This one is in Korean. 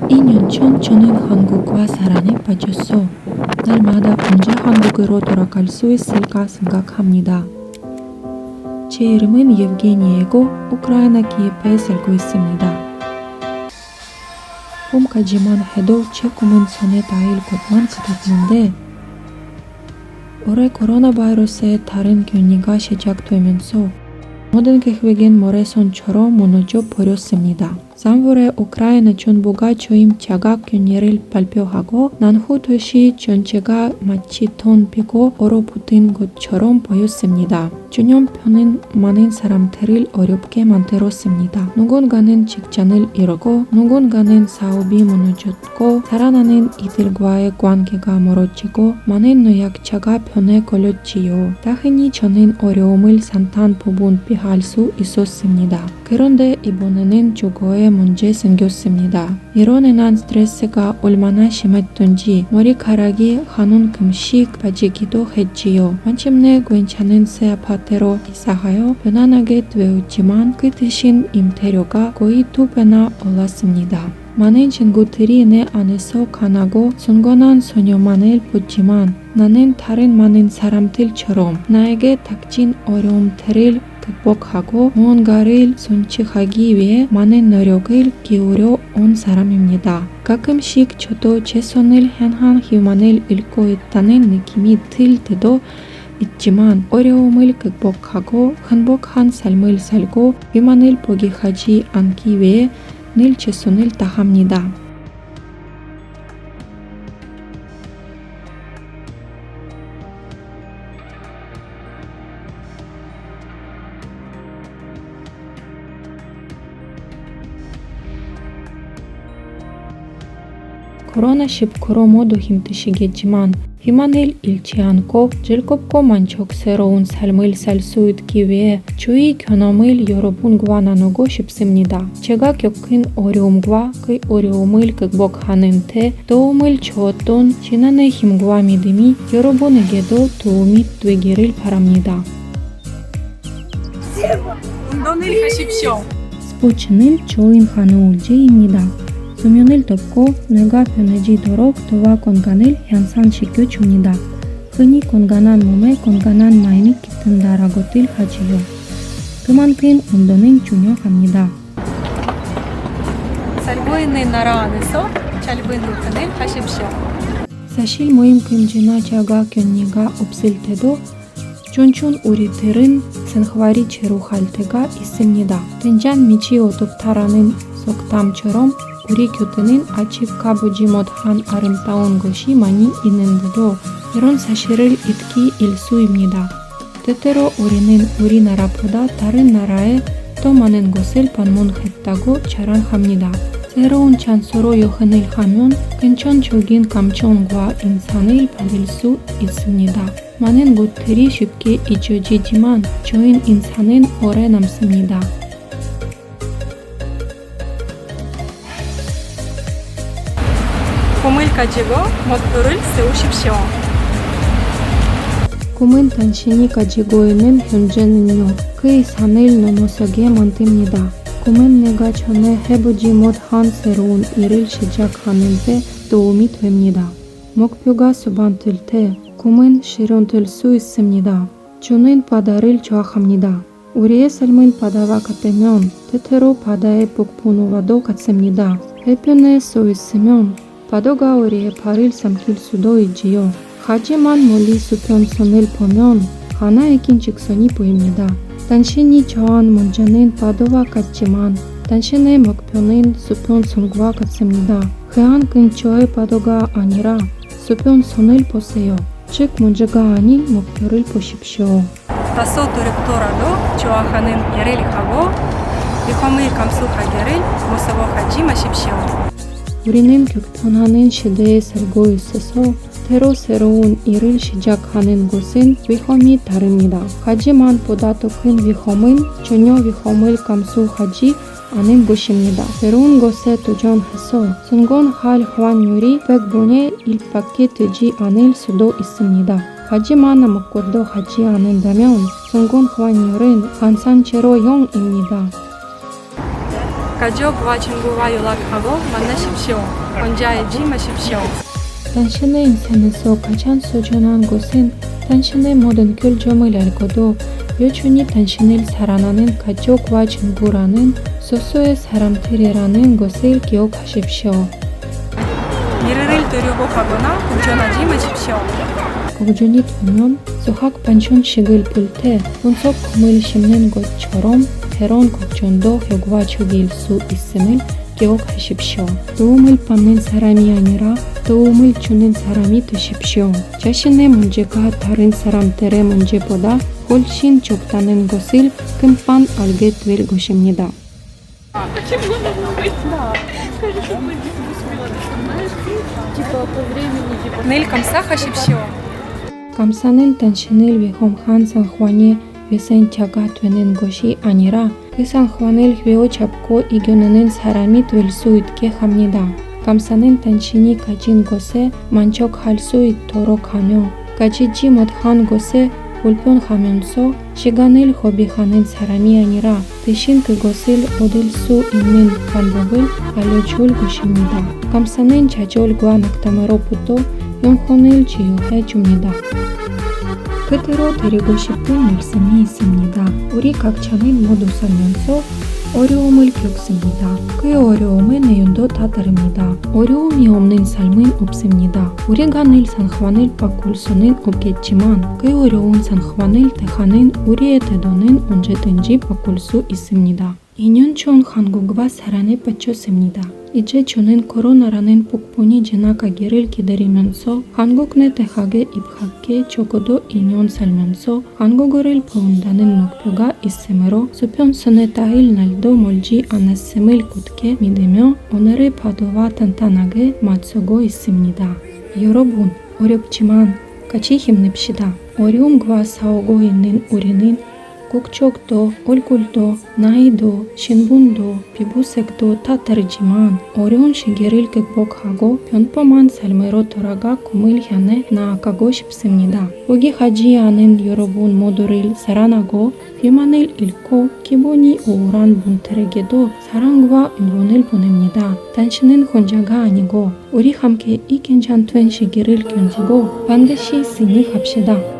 2년 전 저는 한국과 사랑에 빠졌어. 날마다 언제 한국으로 돌아갈 수 있을까 생각합니다. 제 이름은 예브게니이고 우크라이나 키예프에 살고 있습니다. 봄까지만 해도 제 꿈은 손에 닿을 것만 같았는데 올해 코로나 바이러스의 다른 변이가 시작되면서 모든 계획은 모래성처럼 무너져 버렸습니다. 3월에 우크라이나 정부가 초임 자가 격리를 발표하고 난 후 도시 전체가 마치 텅 비고 얼어붙은 것처럼 보였습니다. 전염병은 많은 사람들을 어렵게 만들었습니다. 누군가는 직장을 잃었고 누군가는 사업이 무너졌고 살아나는 이들과의 관계가 멀어지고 많은 노약자가 병에 걸렸지요. 다행히 저는 어려움을 상당 부분 피할 수 있었습니다. 그런데 이번에는 주거에 문제 생겼습니다. 이로 인한 스트레스가 얼마나 심했던지 머리카락이 한 움큼씩 빠지기도 했지요. 마침내 괜찮은 새 아파트로 이사하여 편안하게 되었지만 그 대신 임대료가 거의 2배나 올랐습니다. 많은 친구들이 내 안에서 가난하고 순건한 소녀만을 보지만 나는 다른 많은 사람들처럼 나에게 닥친 어려움들을 극복하고 무언가를 성취하기 위해 많은 노력을 기울여 온 사람입니다. 가끔씩 저도 제 손을 향한 희망을 잃고 있다는 느낌이 들 때도 있지만 어려움을 극복하고 행복한 삶을 살고 희망을 포기하지 않기 위해 늘 최선을 다합니다. 코로나19로 모두 힘드시겠지만 희망을 잃지 않고 즐겁고 만족스러운 삶을 살 수 있기 위해 주의 경험을 여러분과 나누고 싶습니다. 제가 겪은 어려움과 그 어려움을 극복하는 데 도움을 주었던 지난해 힘과 믿음이 여러분에게도 도움이 되기를 바랍니다. 운동을 하십시오. 스포츠는 좋은 한우울제입니다. 수면을 돕고 뇌가 편해지도록 도와 건강을 향상시켜 줍니다. 흔히 건강한 몸에 건강한 마음이 깃든다라고들 하지요. 그만큼 운동은 중요합니다. 살고 있는 나라 안에서 짧은 운동을 하십시오. 사실 모임 금지나 자가 격리가 없을 때도 춘춘 우리들은 생활이 지루할 때가 있습니다. 된장 밑이 어둡다라는 속담처럼 우리 곁에는 아직 가보지 못한 아름다운 곳이 많이 있는데도 이런 사실을 잊기 일쑤입니다. 때때로 우리는 우리나라보다 다른 나라에 더 많은 곳을 방문했다고 자랑합니다. 새로운 장소로 여행을 하면 긍정적인 감정과 인상을 받을 수 있습니다. 많은 곳들이 쉽게 잊혀지지만 좋은 인상은 오래 남습니다. 꿈을 가지고 목표를 세우십시오. 꿈은 당신이 가지고 있는 현재는요, 그 이상을 넘어서게 만듭니다. 꿈은 내가 전에 해보지 못한 새로운 일을 시작하는 데 도움이 됩니다. 목표가 수반될 때 꿈은 실현될 수 있습니다. 저는 바다를 좋아합니다. 우리의 삶은 바다와 같으면 때때로 바다의 폭풍우와도 같습니다. 해변에 서 있으면 파도가 우리의 발을 삼킬 수도 있지요. 하지만 멀리 수평선을 보면 하나의 긴 직선이 보입니다. 당신이 좋아하는 문제는 파도와 같지만 당신의 목표는 수평선과 같습니다. 해안 근처의 파도가 아니라 수평선을 보세요. 즉 문제가 아닌 목표를 보십시오. 다소 두렵더라도 좋아하는 일을 하고 위험을 감수하기를 무서워하지 마십시오. 우리는 격변하는 시대에 살고 있어서 때로 새로운 일을 시작하는 것은 위험이 다릅니다. 하지만 보다 더 큰 위험은 전혀 위험을 감수하지 않은 것입니다. 새로운 것에 도전해서 성공할 확률이 100분의 1밖에 되지 않을 수도 있습니다. 하지만 아무것도 하지 않는다면 성공 확률은 항상 제로 0입니다. 가족과 친구와 연락하고 만나십시오. 혼자이지 마십시오. 당신의 인생에서 가장 소중한 것은 당신의 모든 결점을 알고도 여전히 당신을 사랑하는 가족과 친구라는 소수의 사람들이라는 것을 기억하십시오. 미래를 두려고 하거나 걱정하지 마십시오. 걱정이 되면 수학 반천식을 볼 때 분석금을 심는 것처럼 때론 걱정도 효과적일 수 있음을 기억하십시오. 도움을 받는 사람이 아니라 도움을 주는 사람이 되십시오. 자신의 문제가 다른 사람들의 문제보다 훨씬 적다는 것을 금방 알게 될 것입니다. 내일 감사하십시오. 감사는 당신을 위험한 상황에 위선자가 되는 것이 아니라 그 상황을 휘어잡고 이겨내는 사람이 될 수 있게 합니다. 감사는 당신이 가진 것에 만족할 수 있도록 하며 가지지 못한 것에 불편하면서 시간을 허비하는 사람이 아니라 대신 그것을 얻을 수 있는 방법을 알려줄 것입니다. 감사는 좌절과 낙담으로부터 영혼을 치유해 줍니다. 그대로 드리고 싶은 말씀이 있습니다. 우리 각자는 모두 살면서 어려움을 겪습니다. 그 어려움의 내용도 다 다릅니다. 어려움이 없는 삶은 없습니다. 우리가 늘 상황을 바꿀 수는 없겠지만 그 어려운 상황을 대하는 우리의 태도는 언제든지 바꿀 수 있습니다. 2년 전 한국과 사랑에 빠졌습니다. 이제 저는 코로나라는 폭풍이 지나가기를 기다리면서 한국 내 대학에 입학해 적어도 2년 살면서 한국어를 배운다는 목표가 있으므로 수평선에 닿을 날도 멀지 않았음을 굳게 믿으며 오늘의 파도와 단단하게 맞서고 있습니다. 여러분, 어렵지만 같이 힘냅시다. 어려움과 싸우고 있는 우리는 국적도, 얼굴도, 나이도, 신분도, 피부색도 다 다르지만 어려운 시기를 극복하고 평범한 삶으로 돌아가 꿈을 향해 나아가고 싶습니다. 포기하지 않은 여러분 모두를 사랑하고 희망을 잃고 기분이 우울한 분들에게도 사랑과 응원을 보냅니다. 당신은 혼자가 아니고 우리 함께 이 괜찮던 시기를 견디고 반드시 승리합시다.